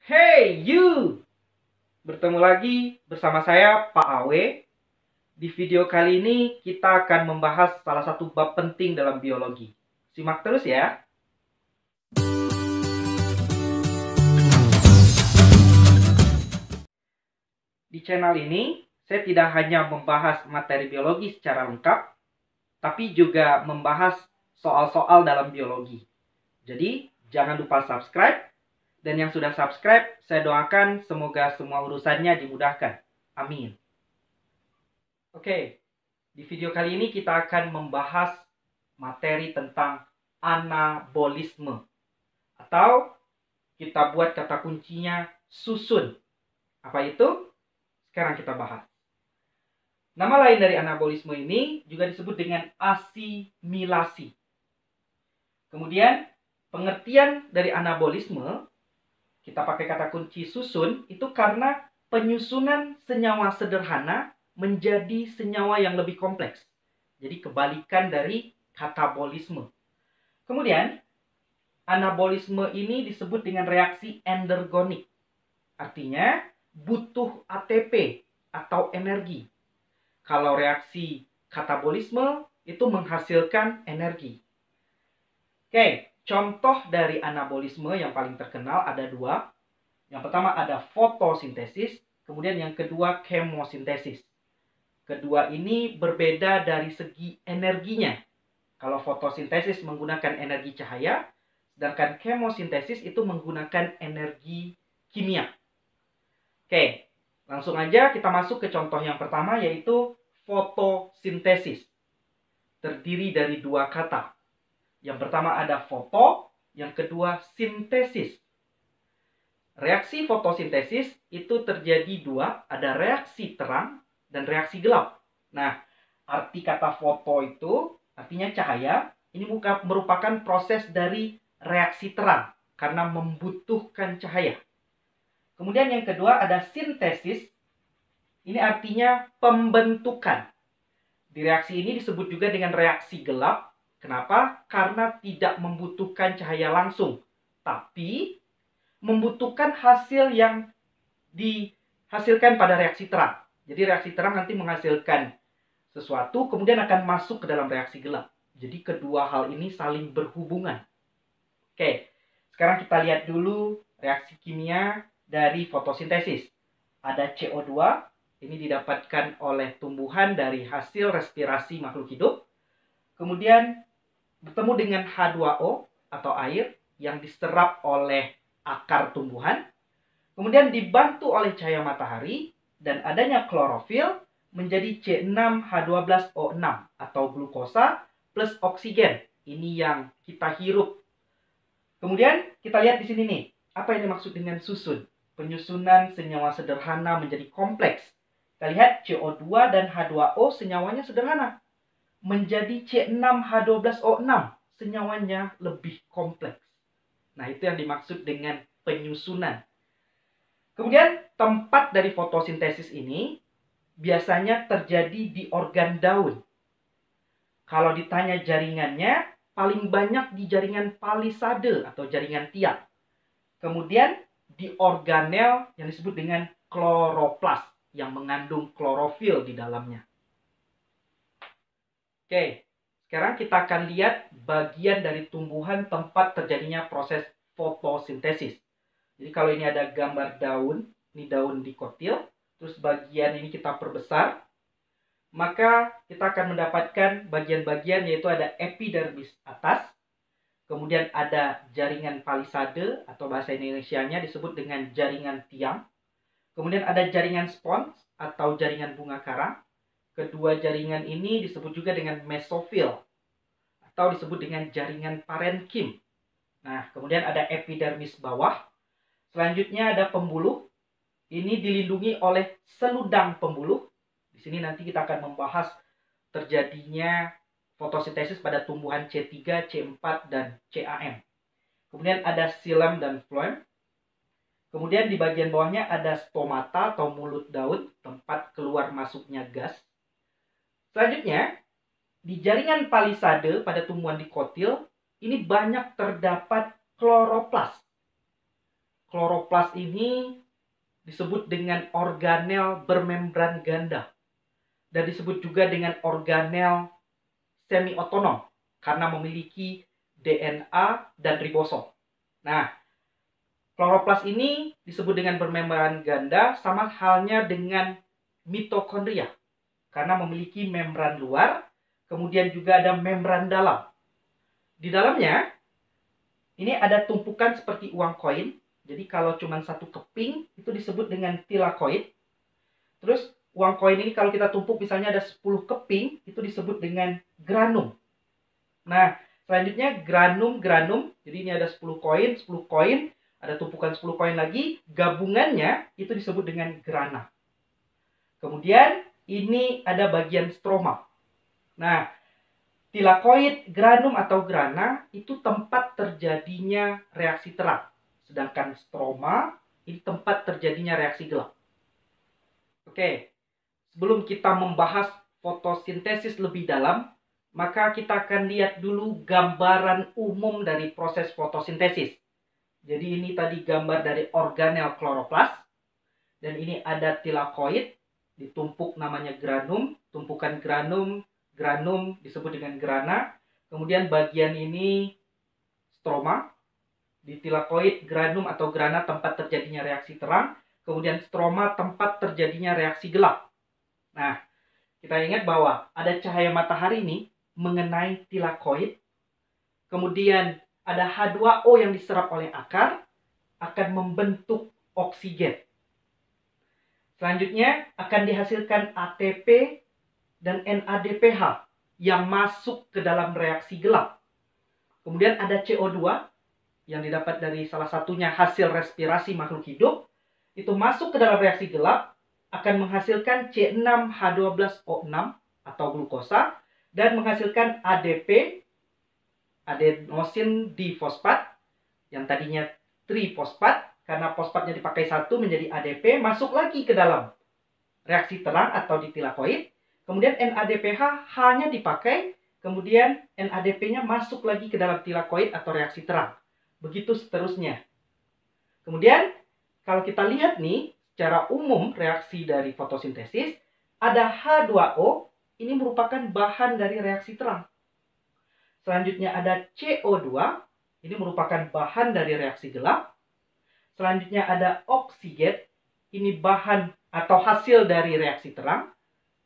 Hey you! Bertemu lagi bersama saya Pak Awe. Di video kali ini kita akan membahas salah satu bab penting dalam biologi. Simak terus ya. Di channel ini saya tidak hanya membahas materi biologi secara lengkap, tapi juga membahas soal-soal dalam biologi. Jadi jangan lupa subscribe. Dan yang sudah subscribe, saya doakan semoga semua urusannya dimudahkan. Amin. Oke, di video kali ini kita akan membahas materi tentang anabolisme. Atau kita buat kata kuncinya susun. Apa itu? Sekarang kita bahas. Nama lain dari anabolisme ini juga disebut dengan asimilasi. Kemudian, pengertian dari anabolisme, kita pakai kata kunci susun, itu karena penyusunan senyawa sederhana menjadi senyawa yang lebih kompleks. Jadi kebalikan dari katabolisme. Kemudian, anabolisme ini disebut dengan reaksi endergonik. Artinya, butuh ATP atau energi. Kalau reaksi katabolisme itu menghasilkan energi. Oke, contoh dari anabolisme yang paling terkenal ada dua. Yang pertama ada fotosintesis, kemudian yang kedua kemosintesis. Kedua ini berbeda dari segi energinya. Kalau fotosintesis menggunakan energi cahaya, sedangkan kemosintesis itu menggunakan energi kimia. Oke, langsung aja kita masuk ke contoh yang pertama, yaitu fotosintesis. Terdiri dari dua kata. Yang pertama ada foto, yang kedua sintesis. Reaksi fotosintesis itu terjadi dua, ada reaksi terang dan reaksi gelap. Nah, arti kata foto itu artinya cahaya. Ini merupakan proses dari reaksi terang karena membutuhkan cahaya. Kemudian yang kedua ada sintesis. Ini artinya pembentukan. Di reaksi ini disebut juga dengan reaksi gelap. Kenapa? Karena tidak membutuhkan cahaya langsung, tapi membutuhkan hasil yang dihasilkan pada reaksi terang. Jadi reaksi terang nanti menghasilkan sesuatu, kemudian akan masuk ke dalam reaksi gelap. Jadi kedua hal ini saling berhubungan. Oke, sekarang kita lihat dulu reaksi kimia dari fotosintesis. Ada CO2, ini didapatkan oleh tumbuhan dari hasil respirasi makhluk hidup. Kemudian bertemu dengan H2O atau air yang diserap oleh akar tumbuhan. Kemudian dibantu oleh cahaya matahari dan adanya klorofil menjadi C6H12O6 atau glukosa plus oksigen. Ini yang kita hirup. Kemudian kita lihat di sini nih, apa yang dimaksud dengan susun? Penyusunan senyawa sederhana menjadi kompleks. Kita lihat CO2 dan H2O senyawanya sederhana. Menjadi C6H12O6 senyawanya lebih kompleks. Nah, itu yang dimaksud dengan penyusunan. Kemudian tempat dari fotosintesis ini biasanya terjadi di organ daun. Kalau ditanya jaringannya, paling banyak di jaringan palisade atau jaringan tiang. Kemudian di organel yang disebut dengan kloroplas yang mengandung klorofil di dalamnya. Oke, sekarang kita akan lihat bagian dari tumbuhan tempat terjadinya proses fotosintesis. Jadi kalau ini ada gambar daun, ini daun dikotil, terus bagian ini kita perbesar, maka kita akan mendapatkan bagian-bagian yaitu ada epidermis atas, kemudian ada jaringan palisade atau bahasa Indonesianya disebut dengan jaringan tiang, kemudian ada jaringan spons atau jaringan bunga karang. Kedua jaringan ini disebut juga dengan mesofil atau disebut dengan jaringan parenkim. Nah, kemudian ada epidermis bawah. Selanjutnya ada pembuluh. Ini dilindungi oleh seludang pembuluh. Di sini nanti kita akan membahas terjadinya fotosintesis pada tumbuhan C3, C4, dan CAM. Kemudian ada xilem dan floem. Kemudian di bagian bawahnya ada stomata atau mulut daun, tempat keluar masuknya gas. Selanjutnya, di jaringan palisade pada tumbuhan dikotil, ini banyak terdapat kloroplas. kloroplas ini disebut dengan organel bermembran ganda dan disebut juga dengan organel semi otonom karena memiliki DNA dan ribosom. Nah, kloroplas ini disebut dengan bermembran ganda sama halnya dengan mitokondria karena memiliki membran luar, kemudian juga ada membran dalam. Di dalamnya ini ada tumpukan seperti uang koin. Jadi kalau cuma satu keping itu disebut dengan tilakoid. Terus uang koin ini kalau kita tumpuk misalnya ada 10 keping itu disebut dengan granum. Nah, selanjutnya granum. Jadi ini ada 10 koin, ada tumpukan 10 koin lagi, gabungannya itu disebut dengan grana. Kemudian ini ada bagian stroma. Nah, tilakoid, granum atau grana itu tempat terjadinya reaksi terang. Sedangkan stroma ini tempat terjadinya reaksi gelap. Oke, sebelum kita membahas fotosintesis lebih dalam, maka kita akan lihat dulu gambaran umum dari proses fotosintesis. Jadi ini tadi gambar dari organel kloroplas. Dan ini ada tilakoid, ditumpuk namanya granum, tumpukan granum disebut dengan grana. Kemudian bagian ini stroma. Di tilakoid, granum atau grana tempat terjadinya reaksi terang. Kemudian stroma tempat terjadinya reaksi gelap. Nah, kita ingat bahwa ada cahaya matahari ini mengenai tilakoid. Kemudian ada H2O yang diserap oleh akar akan membentuk oksigen. Selanjutnya akan dihasilkan ATP dan NADPH yang masuk ke dalam reaksi gelap. Kemudian ada CO2 yang didapat dari salah satunya hasil respirasi makhluk hidup. Itu masuk ke dalam reaksi gelap akan menghasilkan C6H12O6 atau glukosa dan menghasilkan ADP, adenosin difosfat, yang tadinya trifosfat, karena fosfatnya dipakai satu menjadi ADP, masuk lagi ke dalam reaksi terang atau di tilakoid. Kemudian NADPH hanya dipakai, kemudian NADP-nya masuk lagi ke dalam tilakoid atau reaksi terang. Begitu seterusnya. Kemudian kalau kita lihat nih, secara umum reaksi dari fotosintesis, ada H2O, ini merupakan bahan dari reaksi terang. Selanjutnya ada CO2, ini merupakan bahan dari reaksi gelap. Selanjutnya ada oksigen, ini bahan atau hasil dari reaksi terang.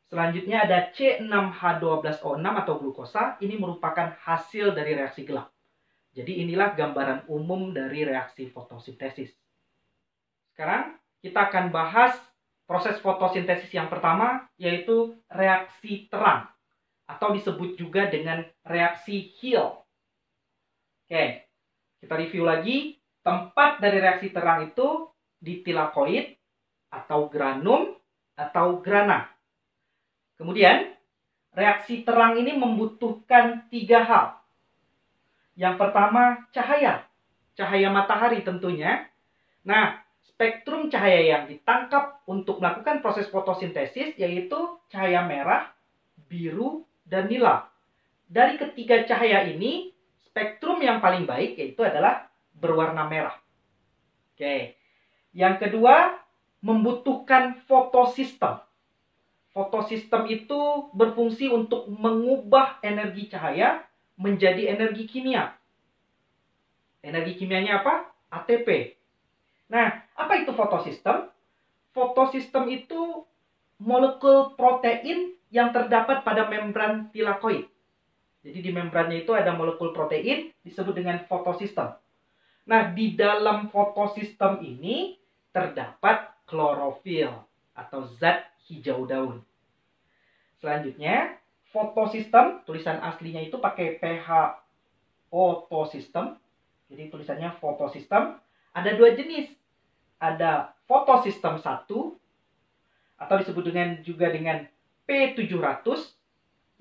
Selanjutnya ada C6H12O6 atau glukosa, ini merupakan hasil dari reaksi gelap. Jadi inilah gambaran umum dari reaksi fotosintesis. Sekarang kita akan bahas proses fotosintesis yang pertama, yaitu reaksi terang. Atau disebut juga dengan reaksi Hill. Oke, kita review lagi. Tempat dari reaksi terang itu di tilakoid, atau granum, atau grana. Kemudian, reaksi terang ini membutuhkan 3 hal. Yang pertama, cahaya. Cahaya matahari tentunya. Nah, spektrum cahaya yang ditangkap untuk melakukan proses fotosintesis yaitu cahaya merah, biru, dan nila. Dari ketiga cahaya ini, spektrum yang paling baik yaitu adalah berwarna merah. Oke. Yang kedua, membutuhkan fotosistem. Fotosistem itu berfungsi untuk mengubah energi cahaya menjadi energi kimia. Energi kimianya apa? ATP. Nah, apa itu fotosistem? Fotosistem itu molekul protein yang terdapat pada membran tilakoid. Jadi di membrannya itu ada molekul protein disebut dengan fotosistem. Nah, di dalam fotosistem ini terdapat klorofil atau zat hijau daun. Selanjutnya, fotosistem, tulisan aslinya itu pakai PH fotosistem. Jadi tulisannya fotosistem. Ada 2 jenis. Ada fotosistem 1 atau disebut juga dengan P700.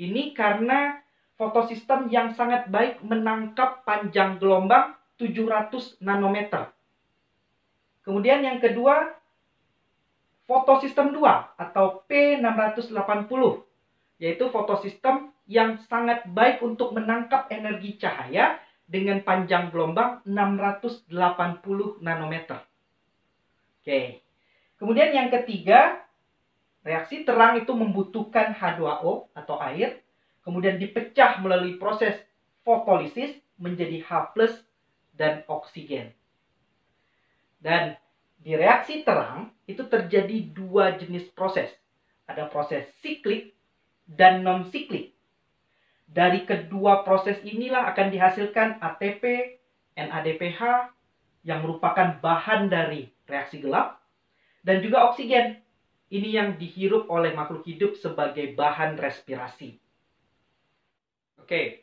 Ini karena fotosistem yang sangat baik menangkap panjang gelombang 700 nanometer. Kemudian yang kedua, fotosistem 2 atau P680, yaitu fotosistem yang sangat baik untuk menangkap energi cahaya dengan panjang gelombang 680 nanometer. Oke. Kemudian yang ketiga, reaksi terang itu membutuhkan H2O atau air, kemudian dipecah melalui proses fotolisis menjadi H+ dan oksigen. Dan di reaksi terang itu terjadi dua jenis proses. Ada proses siklik dan non-siklik. Dari kedua proses inilah akan dihasilkan ATP, NADPH yang merupakan bahan dari reaksi gelap, dan juga oksigen. Ini yang dihirup oleh makhluk hidup sebagai bahan respirasi. Oke,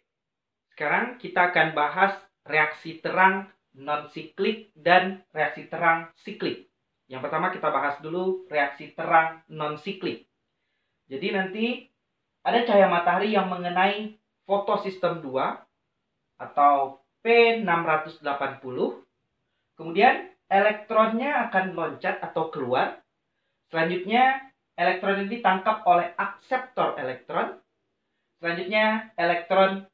sekarang kita akan bahas reaksi terang non-siklik dan reaksi terang siklik. Yang pertama kita bahas dulu reaksi terang non-siklik. Jadi nanti ada cahaya matahari yang mengenai fotosistem 2 atau P680. Kemudian elektronnya akan loncat atau keluar. Selanjutnya elektron ini ditangkap oleh akseptor elektron. Selanjutnya elektron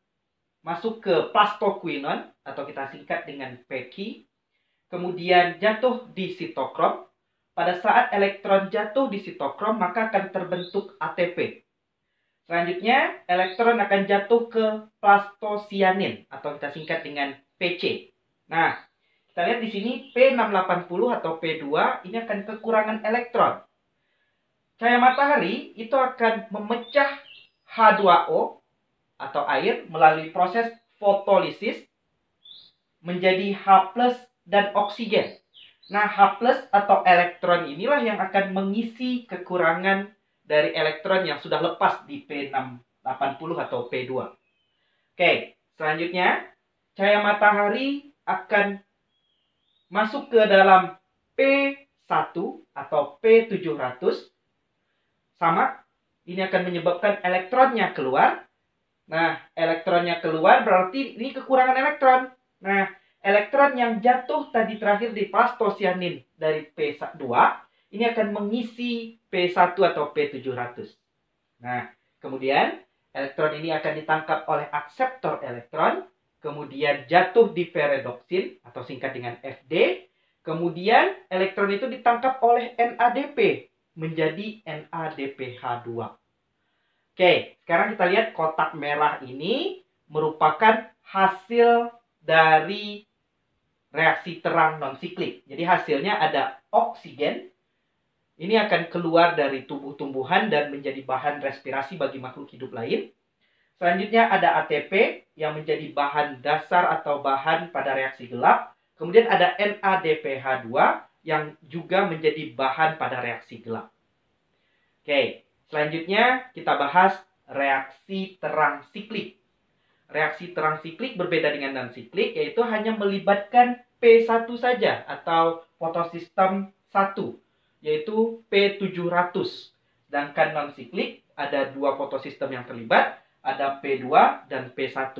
masuk ke plastoquinon atau kita singkat dengan Pq. Kemudian jatuh di sitokrom. Pada saat elektron jatuh di sitokrom maka akan terbentuk ATP. Selanjutnya elektron akan jatuh ke plastosianin atau kita singkat dengan Pc. Nah, kita lihat di sini P680 atau P2 ini akan kekurangan elektron. Cahaya matahari itu akan memecah H2O atau air melalui proses fotolisis menjadi H+ dan oksigen. Nah, H+ atau elektron inilah yang akan mengisi kekurangan dari elektron yang sudah lepas di P680 atau P2. Oke, selanjutnya cahaya matahari akan masuk ke dalam P1 atau P700. Sama, ini akan menyebabkan elektronnya keluar. Nah, elektronnya keluar berarti ini kekurangan elektron. Nah, elektron yang jatuh tadi terakhir di plastosianin dari P2, ini akan mengisi P1 atau P700. Nah, kemudian elektron ini akan ditangkap oleh akseptor elektron, kemudian jatuh di ferredoksin atau singkat dengan Fd, kemudian elektron itu ditangkap oleh NADP menjadi NADPH2. Oke, sekarang kita lihat kotak merah ini merupakan hasil dari reaksi terang non-siklik. Jadi hasilnya ada oksigen. Ini akan keluar dari tumbuh-tumbuhan dan menjadi bahan respirasi bagi makhluk hidup lain. Selanjutnya ada ATP yang menjadi bahan dasar atau bahan pada reaksi gelap. Kemudian ada NADPH2 yang juga menjadi bahan pada reaksi gelap. Oke, selanjutnya kita bahas reaksi terang siklik. Reaksi terang siklik berbeda dengan non-siklik, yaitu hanya melibatkan P1 saja atau fotosistem 1, yaitu P700. Sedangkan non-siklik ada dua fotosistem yang terlibat, ada P2 dan P1.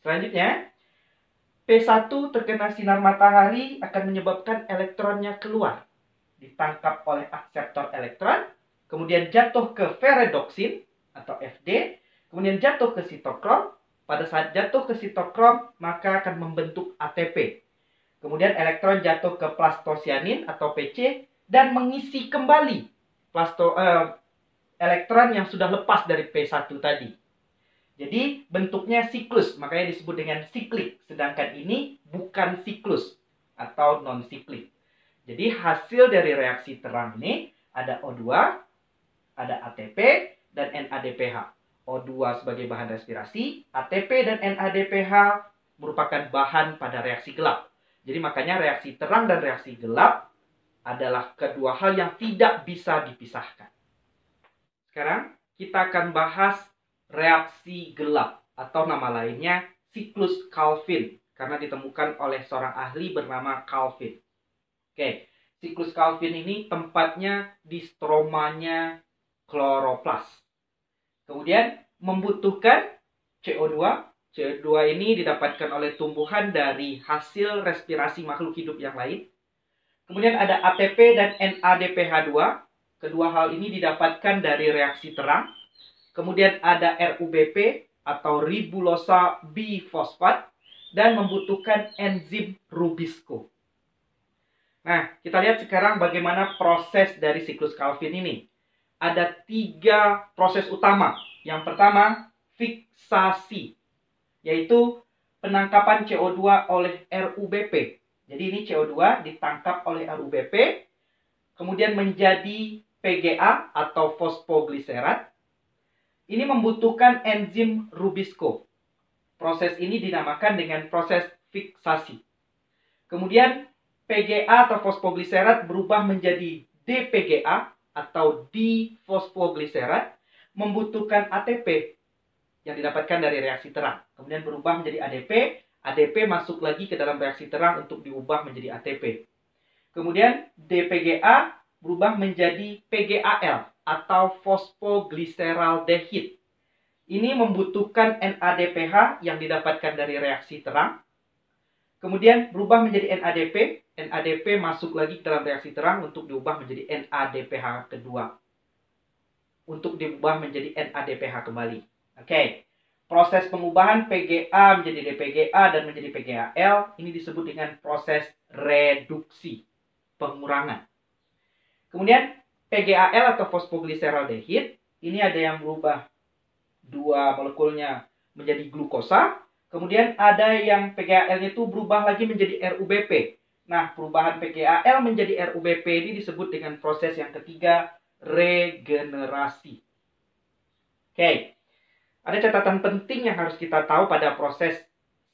Selanjutnya, P1 terkena sinar matahari akan menyebabkan elektronnya keluar. Ditangkap oleh akseptor elektron, kemudian jatuh ke ferredoksin atau Fd, kemudian jatuh ke sitokrom. Pada saat jatuh ke sitokrom, maka akan membentuk ATP. Kemudian elektron jatuh ke plastosianin atau Pc dan mengisi kembali elektron yang sudah lepas dari P1 tadi. Jadi bentuknya siklus, makanya disebut dengan siklik. Sedangkan ini bukan siklus atau non-siklik. Jadi hasil dari reaksi terang ini ada O2, ada ATP, dan NADPH. O2 sebagai bahan respirasi, ATP dan NADPH merupakan bahan pada reaksi gelap. Jadi makanya reaksi terang dan reaksi gelap adalah kedua hal yang tidak bisa dipisahkan. Sekarang kita akan bahas reaksi gelap atau nama lainnya siklus Calvin karena ditemukan oleh seorang ahli bernama Calvin. Oke, siklus Calvin ini tempatnya di stromanya kloroplas. Kemudian membutuhkan CO2. CO2 ini didapatkan oleh tumbuhan dari hasil respirasi makhluk hidup yang lain. Kemudian ada ATP dan NADPH2. Kedua hal ini didapatkan dari reaksi terang. Kemudian ada RUBP atau ribulosa bifosfat dan membutuhkan enzim Rubisco. Nah, kita lihat sekarang bagaimana proses dari siklus Calvin ini. Ada 3 proses utama. Yang pertama, fiksasi, yaitu penangkapan CO2 oleh RUBP. Jadi ini CO2 ditangkap oleh RUBP, kemudian menjadi PGA atau fosfogliserat. Ini membutuhkan enzim Rubisco. Proses ini dinamakan dengan proses fiksasi. Kemudian PGA atau fosfogliserat berubah menjadi DPGA atau difosfogliserat, membutuhkan ATP yang didapatkan dari reaksi terang. Kemudian berubah menjadi ADP. ADP masuk lagi ke dalam reaksi terang untuk diubah menjadi ATP. Kemudian DPGA berubah menjadi PGAL atau fosfogliseraldehid. Ini membutuhkan NADPH yang didapatkan dari reaksi terang. Kemudian berubah menjadi NADP. NADP masuk lagi ke dalam reaksi terang untuk diubah menjadi NADPH kedua. Untuk diubah menjadi NADPH kembali. Oke. Proses pengubahan PGA menjadi DPGA dan menjadi PGAL ini disebut dengan proses reduksi, pengurangan. Kemudian PGAL atau fosfogliseraldehid ini ada yang berubah 2 molekulnya menjadi glukosa. Kemudian ada yang PGAL-nya itu berubah lagi menjadi RUBP. Nah, perubahan PGAL menjadi RUBP ini disebut dengan proses yang ketiga, regenerasi. Oke. Ada catatan penting yang harus kita tahu pada proses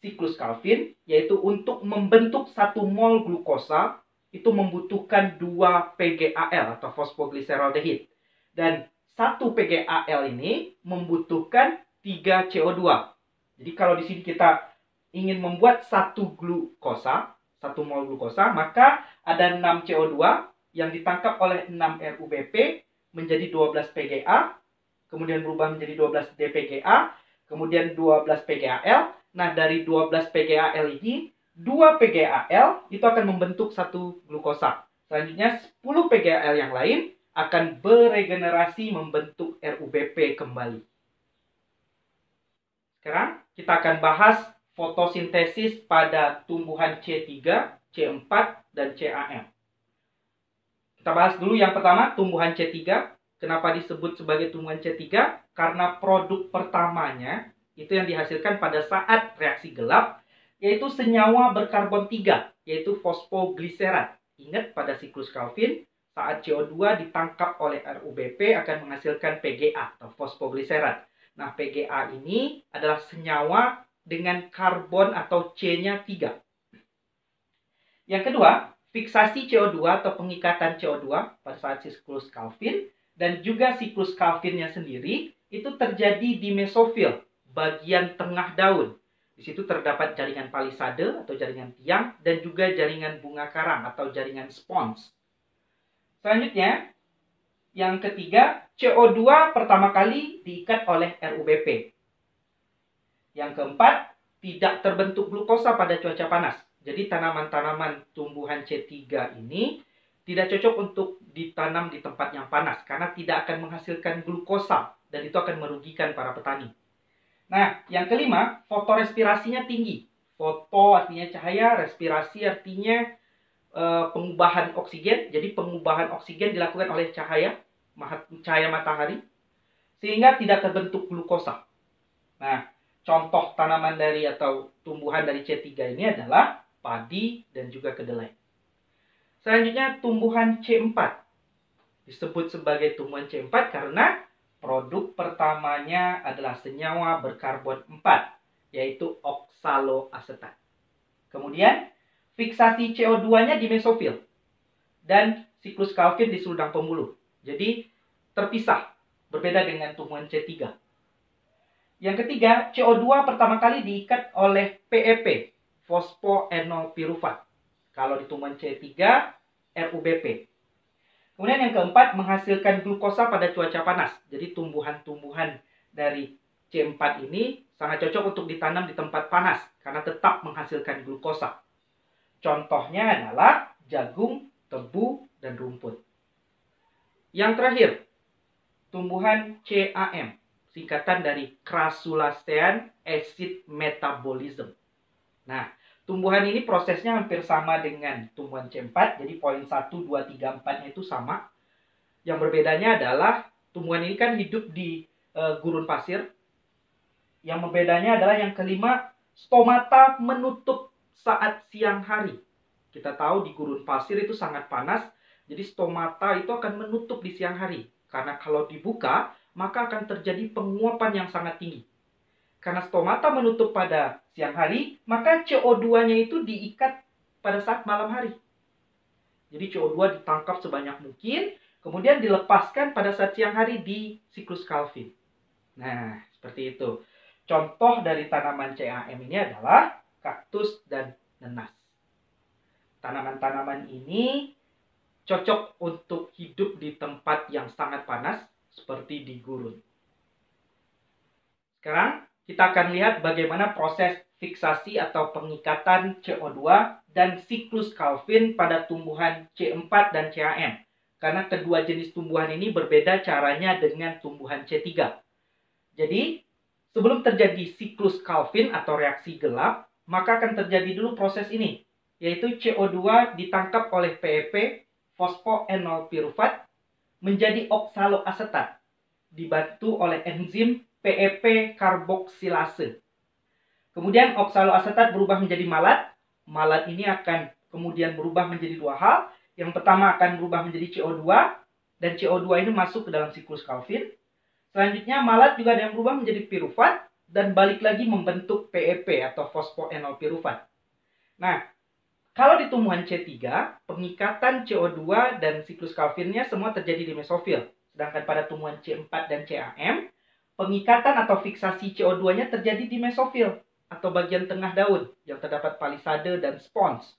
siklus Calvin, yaitu untuk membentuk 1 mol glukosa itu membutuhkan 2 PGAL atau fosfogliseraldehid. Dan 1 PGAL ini membutuhkan 3 CO2. Jadi kalau di sini kita ingin membuat 1 glukosa, 1 mol glukosa, maka ada 6 CO2 yang ditangkap oleh 6 RUBP menjadi 12 PGA, kemudian berubah menjadi 12 DPGA, kemudian 12 PGAL. Nah, dari 12 PGAL ini, 2 PGAL itu akan membentuk 1 glukosa. Selanjutnya, 10 PGAL yang lain akan beregenerasi membentuk RUBP kembali. Sekarang, kita akan bahas fotosintesis pada tumbuhan C3, C4, dan CAM. Kita bahas dulu yang pertama, tumbuhan C3. Kenapa disebut sebagai tumbuhan C3? Karena produk pertamanya itu yang dihasilkan pada saat reaksi gelap, yaitu senyawa berkarbon 3, yaitu fosfogliserat. Ingat pada siklus Calvin, saat CO2 ditangkap oleh RUBP akan menghasilkan PGA atau fosfogliserat. Nah, PGA ini adalah senyawa dengan karbon atau C-nya 3. Yang kedua, fiksasi CO2 atau pengikatan CO2 pada saat siklus Calvin. Dan juga siklus Calvinnya sendiri itu terjadi di mesofil, bagian tengah daun. Di situ terdapat jaringan palisade atau jaringan tiang dan juga jaringan bunga karang atau jaringan spons. Selanjutnya, yang ketiga, CO2 pertama kali diikat oleh RUBP. Yang keempat, tidak terbentuk glukosa pada cuaca panas. Jadi tanaman-tanaman tumbuhan C3 ini tidak cocok untuk ditanam di tempat yang panas karena tidak akan menghasilkan glukosa dan itu akan merugikan para petani. Nah, yang kelima, fotorespirasinya tinggi. Foto artinya cahaya, respirasi artinya pengubahan oksigen. Jadi pengubahan oksigen dilakukan oleh cahaya matahari sehingga tidak terbentuk glukosa. Nah, contoh tanaman dari atau tumbuhan dari C3 ini adalah padi dan juga kedelai. Selanjutnya tumbuhan C4. Disebut sebagai tumbuhan C4 karena produk pertamanya adalah senyawa berkarbon 4, yaitu oksaloasetat. Kemudian fiksasi CO2-nya di mesofil dan siklus Calvin di seludang pembuluh. Jadi terpisah, berbeda dengan tumbuhan C3. Yang ketiga, CO2 pertama kali diikat oleh PEP, fosfoenol pirufat. Kalau di tumbuhan C3, RUBP. Kemudian yang keempat, menghasilkan glukosa pada cuaca panas. Jadi tumbuhan-tumbuhan dari C4 ini sangat cocok untuk ditanam di tempat panas karena tetap menghasilkan glukosa. Contohnya adalah jagung, tebu, dan rumput. Yang terakhir, tumbuhan CAM, singkatan dari Crassulaceae acid metabolism. Nah, tumbuhan ini prosesnya hampir sama dengan tumbuhan C4. Jadi poin 1, 2, 3, 4-nya itu sama. Yang berbedanya adalah tumbuhan ini kan hidup di gurun pasir. Yang berbedanya adalah yang kelima, stomata menutup saat siang hari. Kita tahu di gurun pasir itu sangat panas, jadi stomata itu akan menutup di siang hari. Karena kalau dibuka, maka akan terjadi penguapan yang sangat tinggi. Karena stomata menutup pada siang hari, maka CO2-nya itu diikat pada saat malam hari. Jadi CO2 ditangkap sebanyak mungkin, kemudian dilepaskan pada saat siang hari di siklus Calvin. Nah, seperti itu. Contoh dari tanaman CAM ini adalah kaktus dan nenas. Tanaman-tanaman ini cocok untuk hidup di tempat yang sangat panas, seperti di gurun. Sekarang, kita akan lihat bagaimana proses fiksasi atau pengikatan CO2 dan siklus Calvin pada tumbuhan C4 dan CAM. Karena kedua jenis tumbuhan ini berbeda caranya dengan tumbuhan C3. Jadi, sebelum terjadi siklus Calvin atau reaksi gelap, maka akan terjadi dulu proses ini, yaitu CO2 ditangkap oleh PEP, fosfoenol pirufat, menjadi oksaloasetat, dibantu oleh enzim PEP karboksilase. Kemudian oksaloasetat berubah menjadi malat. Malat ini akan kemudian berubah menjadi dua hal. Yang pertama akan berubah menjadi CO2, dan CO2 ini masuk ke dalam siklus Calvin. Selanjutnya malat juga ada yang berubah menjadi pirufat dan balik lagi membentuk PEP atau fosfoenol pirufat. Nah, kalau di tumbuhan C3, pengikatan CO2 dan siklus Calvinnya semua terjadi di mesofil. Sedangkan pada tumbuhan C4 dan CAM, pengikatan atau fiksasi CO2-nya terjadi di mesofil atau bagian tengah daun yang terdapat palisade dan spons.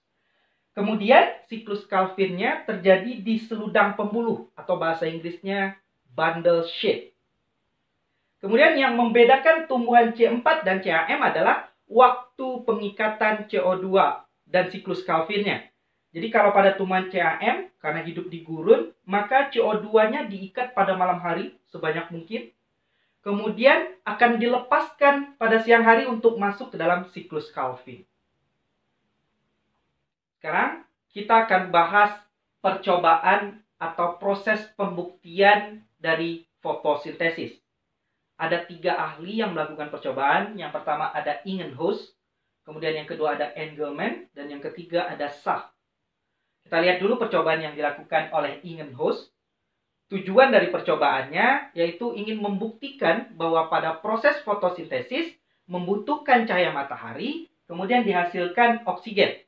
Kemudian siklus Calvinnya terjadi di seludang pembuluh atau bahasa Inggrisnya bundle sheath. Kemudian yang membedakan tumbuhan C4 dan CAM adalah waktu pengikatan CO2 dan siklus Calvinnya. Jadi kalau pada tumbuhan CAM, karena hidup di gurun, maka CO2-nya diikat pada malam hari sebanyak mungkin. Kemudian akan dilepaskan pada siang hari untuk masuk ke dalam siklus Calvin. Sekarang kita akan bahas percobaan atau proses pembuktian dari fotosintesis. Ada 3 ahli yang melakukan percobaan. Yang pertama ada Ingenhousz, kemudian yang kedua ada Engelmann, dan yang ketiga ada Sach. Kita lihat dulu percobaan yang dilakukan oleh Ingenhousz. Tujuan dari percobaannya yaitu ingin membuktikan bahwa pada proses fotosintesis membutuhkan cahaya matahari, kemudian dihasilkan oksigen.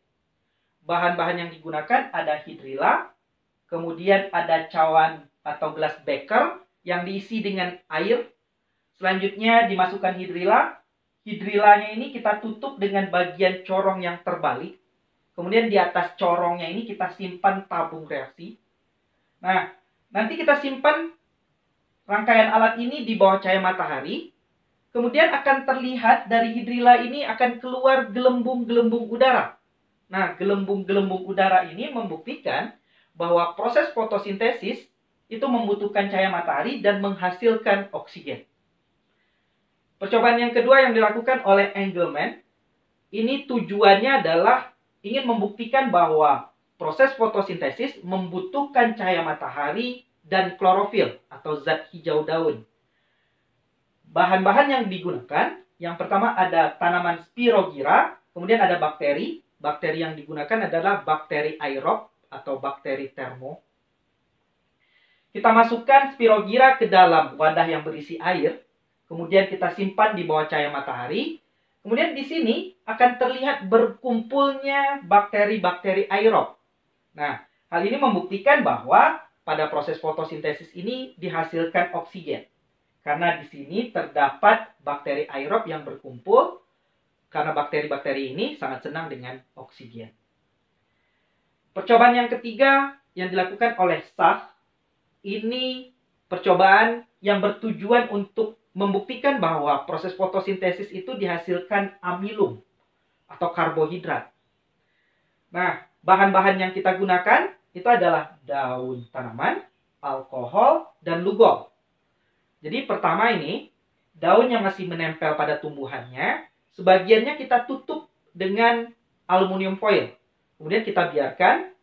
Bahan-bahan yang digunakan ada hidrilla, kemudian ada cawan atau gelas beker yang diisi dengan air. Selanjutnya dimasukkan hidrilla. Hidrillanya ini kita tutup dengan bagian corong yang terbalik. Kemudian di atas corongnya ini kita simpan tabung reaksi. Nah, nanti kita simpan rangkaian alat ini di bawah cahaya matahari. Kemudian akan terlihat dari hidrilla ini akan keluar gelembung-gelembung udara. Nah, gelembung-gelembung udara ini membuktikan bahwa proses fotosintesis itu membutuhkan cahaya matahari dan menghasilkan oksigen. Percobaan yang kedua yang dilakukan oleh Engelmann, ini tujuannya adalah ingin membuktikan bahwa proses fotosintesis membutuhkan cahaya matahari dan klorofil atau zat hijau daun. Bahan-bahan yang digunakan, yang pertama ada tanaman Spirogyra, kemudian ada bakteri. Bakteri yang digunakan adalah bakteri aerob atau bakteri termo. Kita masukkan Spirogyra ke dalam wadah yang berisi air. Kemudian kita simpan di bawah cahaya matahari. Kemudian di sini akan terlihat berkumpulnya bakteri-bakteri aerob. Nah, hal ini membuktikan bahwa pada proses fotosintesis ini dihasilkan oksigen. Karena di sini terdapat bakteri aerob yang berkumpul. Karena bakteri-bakteri ini sangat senang dengan oksigen. Percobaan yang ketiga yang dilakukan oleh Sach, ini percobaan yang bertujuan untuk membuktikan bahwa proses fotosintesis itu dihasilkan amilum atau karbohidrat. Nah, bahan-bahan yang kita gunakan itu adalah daun tanaman, alkohol, dan lugol. Jadi pertama ini, daun yang masih menempel pada tumbuhannya, sebagiannya kita tutup dengan aluminium foil. Kemudian kita biarkan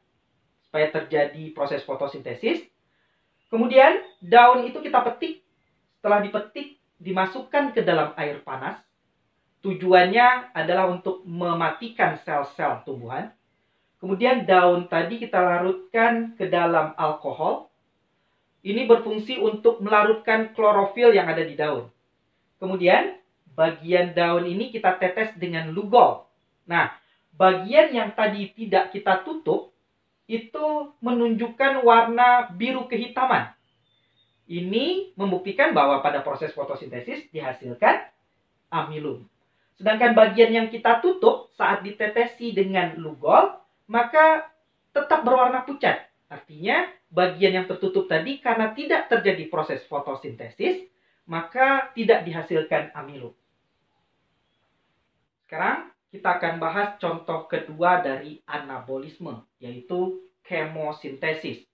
supaya terjadi proses fotosintesis. Kemudian daun itu kita petik. Setelah dipetik, dimasukkan ke dalam air panas. Tujuannya adalah untuk mematikan sel-sel tumbuhan. Kemudian daun tadi kita larutkan ke dalam alkohol. Ini berfungsi untuk melarutkan klorofil yang ada di daun. Kemudian bagian daun ini kita tetes dengan lugol. Nah, bagian yang tadi tidak kita tutup itu menunjukkan warna biru kehitaman. Ini membuktikan bahwa pada proses fotosintesis dihasilkan amilum. Sedangkan bagian yang kita tutup saat ditetesi dengan lugol, maka tetap berwarna pucat. Artinya bagian yang tertutup tadi karena tidak terjadi proses fotosintesis, maka tidak dihasilkan amilum. Sekarang kita akan bahas contoh kedua dari anabolisme, yaitu kemosintesis.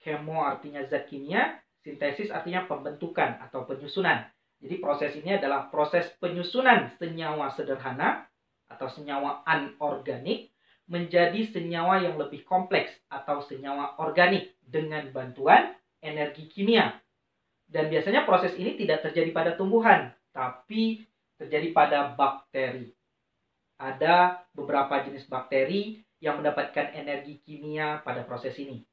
Kemo artinya zat kimia, sintesis artinya pembentukan atau penyusunan. Jadi proses ini adalah proses penyusunan senyawa sederhana atau senyawa anorganik menjadi senyawa yang lebih kompleks atau senyawa organik dengan bantuan energi kimia. Dan biasanya proses ini tidak terjadi pada tumbuhan, tapi terjadi pada bakteri. Ada beberapa jenis bakteri yang mendapatkan energi kimia pada proses ini.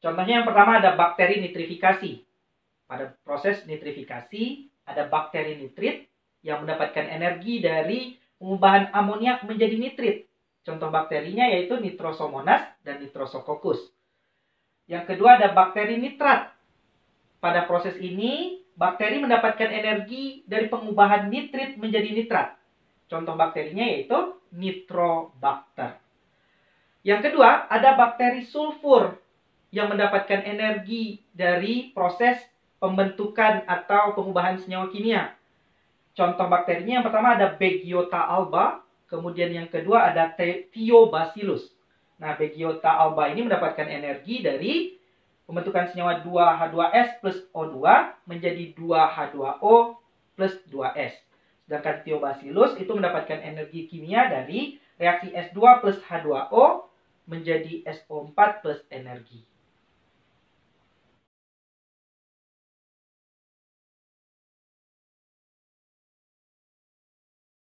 Contohnya yang pertama ada bakteri nitrifikasi. Pada proses nitrifikasi ada bakteri nitrit yang mendapatkan energi dari pengubahan amoniak menjadi nitrit. Contoh bakterinya yaitu Nitrosomonas dan Nitrosococcus. Yang kedua ada bakteri nitrat. Pada proses ini, bakteri mendapatkan energi dari pengubahan nitrit menjadi nitrat. Contoh bakterinya yaitu Nitrobacter. Yang kedua, ada bakteri sulfur yang mendapatkan energi dari proses pembentukan atau pengubahan senyawa kimia. Contoh bakterinya yang pertama ada Beggiota alba, kemudian yang kedua ada Thiobacillus. Nah, Beggiota alba ini mendapatkan energi dari pembentukan senyawa 2H2S plus O2 menjadi 2H2O plus 2S. Sedangkan Thiobacillus itu mendapatkan energi kimia dari reaksi S2 plus H2O menjadi SO4 plus energi.